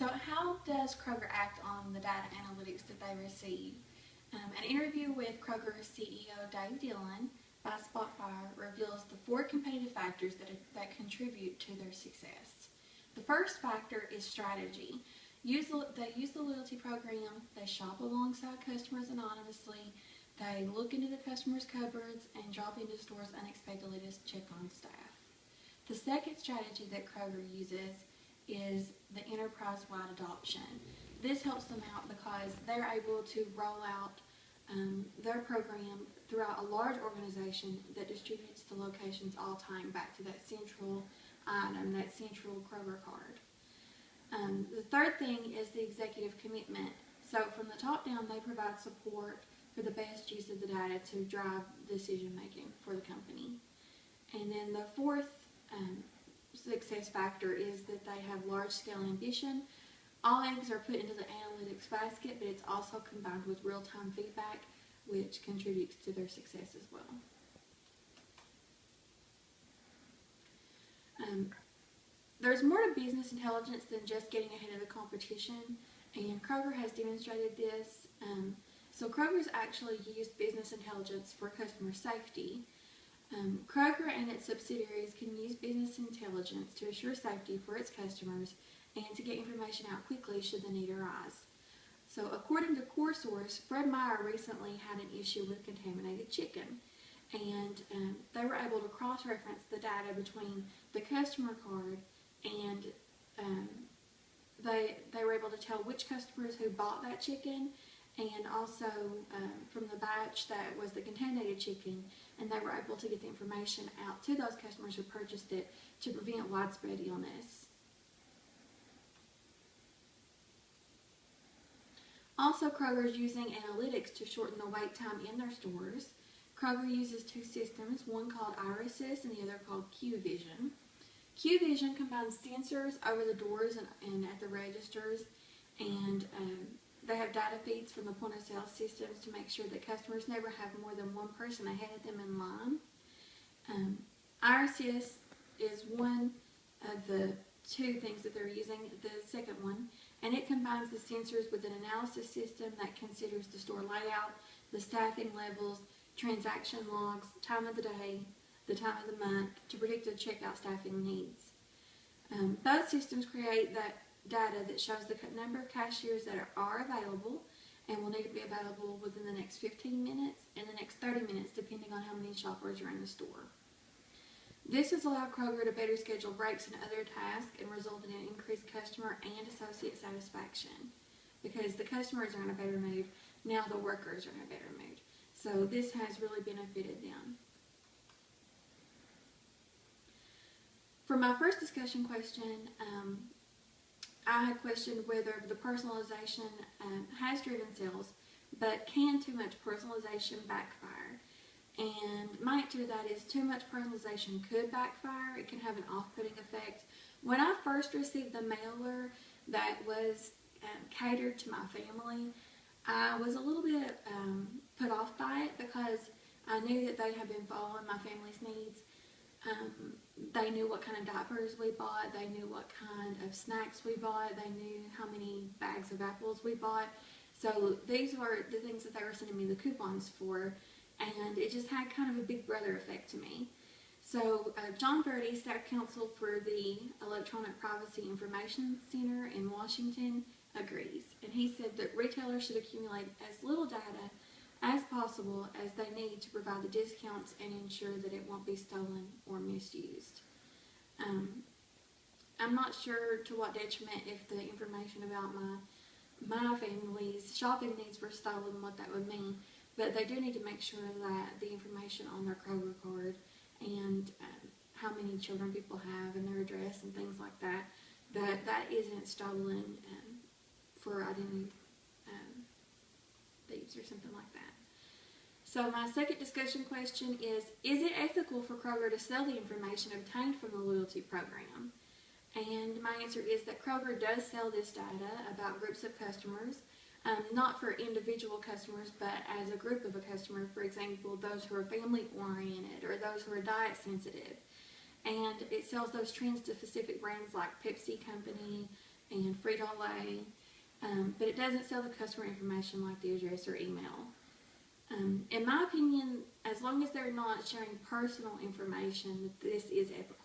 So how does Kroger act on the data analytics that they receive? An interview with Kroger's CEO Dave Dillon by Spotfire reveals the 4 competitive factors that contribute to their success. The first factor is strategy. They use the loyalty program, they shop alongside customers anonymously, they look into the customers' cupboards and drop into stores unexpectedly to check on staff. The second strategy that Kroger uses is the enterprise-wide adoption. This helps them out because they're able to roll out their program throughout a large organization that distributes the locations all tying back to that central item, that central Kroger card. The third thing is the executive commitment. So from the top down, they provide support for the best use of the data to drive decision making for the company. And then the fourth success factor is that they have large scale ambition. All eggs are put into the analytics basket, but it's also combined with real-time feedback, which contributes to their success as well. There's more to business intelligence than just getting ahead of the competition, and Kroger has demonstrated this. So Kroger's actually used business intelligence for customer safety. Kroger and its subsidiaries can use business intelligence to assure safety for its customers and to get information out quickly should the need arise. So according to CoreSource, Fred Meyer recently had an issue with contaminated chicken, and they were able to cross-reference the data between the customer card and they were able to tell which customers who bought that chicken, and also from the batch that was the contaminated chicken, and they were able to get the information out to those customers who purchased it to prevent widespread illness. Also, Kroger is using analytics to shorten the wait time in their stores. Kroger uses 2 systems, one called IRISys and the other called QVision. QVision combines sensors over the doors and at the registers, and they have data feeds from the point of sale systems to make sure that customers never have more than one person ahead of them in line. IRISys is one of the 2 things that they're using, the second one, and it combines the sensors with an analysis system that considers the store layout, the staffing levels, transaction logs, time of the day, the time of the month to predict the checkout staffing needs. Both systems create that data that shows the number of cashiers that are available and will need to be available within the next 15 minutes and the next 30 minutes depending on how many shoppers are in the store. This has allowed Kroger to better schedule breaks and other tasks and resulted in increased customer and associate satisfaction because the customers are in a better mood, now the workers are in a better mood. So this has really benefited them. For my first discussion question, I had questioned whether the personalization has driven sales, but can too much personalization backfire? And my answer to that is too much personalization could backfire. It can have an off-putting effect. When I first received the mailer that was catered to my family, I was a little bit put off by it because I knew that they had been following my family's needs. They knew what kind of diapers we bought, they knew what kind of snacks we bought, they knew how many bags of apples we bought. So these were the things that they were sending me the coupons for, and it just had kind of a big brother effect to me. So John Verdi, staff counsel for the Electronic Privacy Information Center in Washington, agrees. And he said that retailers should accumulate as little data as possible as they need to provide the discounts and ensure that it won't be stolen or misused. I'm not sure to what detriment if the information about my family's shopping needs were stolen, what that would mean, but they do need to make sure that the information on their Kroger card and how many children people have and their address and things like that, that isn't stolen for identity thieves or something like that. So my second discussion question is it ethical for Kroger to sell the information obtained from the loyalty program? And my answer is that Kroger does sell this data about groups of customers, not for individual customers, but as a group of a customer, for example, those who are family oriented or those who are diet sensitive. And it sells those trends to specific brands like Pepsi Company and Frito-Lay, but it doesn't sell the customer information like the address or email. In my opinion, as long as they're not sharing personal information, this is ethical.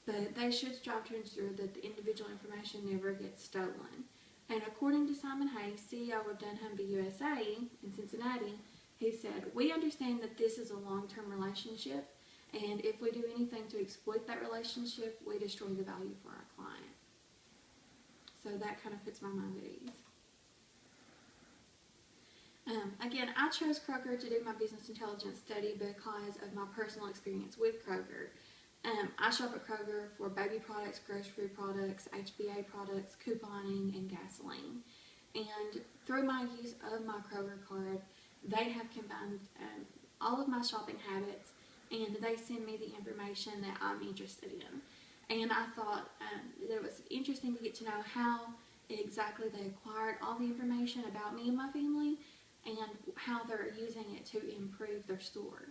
But they should strive to ensure that the individual information never gets stolen. And according to Simon Hayes, CEO of dunnhumby USA in Cincinnati, he said, "We understand that this is a long-term relationship, and if we do anything to exploit that relationship, we destroy the value for our client." So that kind of puts my mind at ease. Again, I chose Kroger to do my business intelligence study because of my personal experience with Kroger. I shop at Kroger for baby products, grocery products, HBA products, couponing, and gasoline. And through my use of my Kroger card, they have combined all of my shopping habits, and they send me the information that I'm interested in. And I thought that it was interesting to get to know how exactly they acquired all the information about me and my family, and how they're using it to improve their store.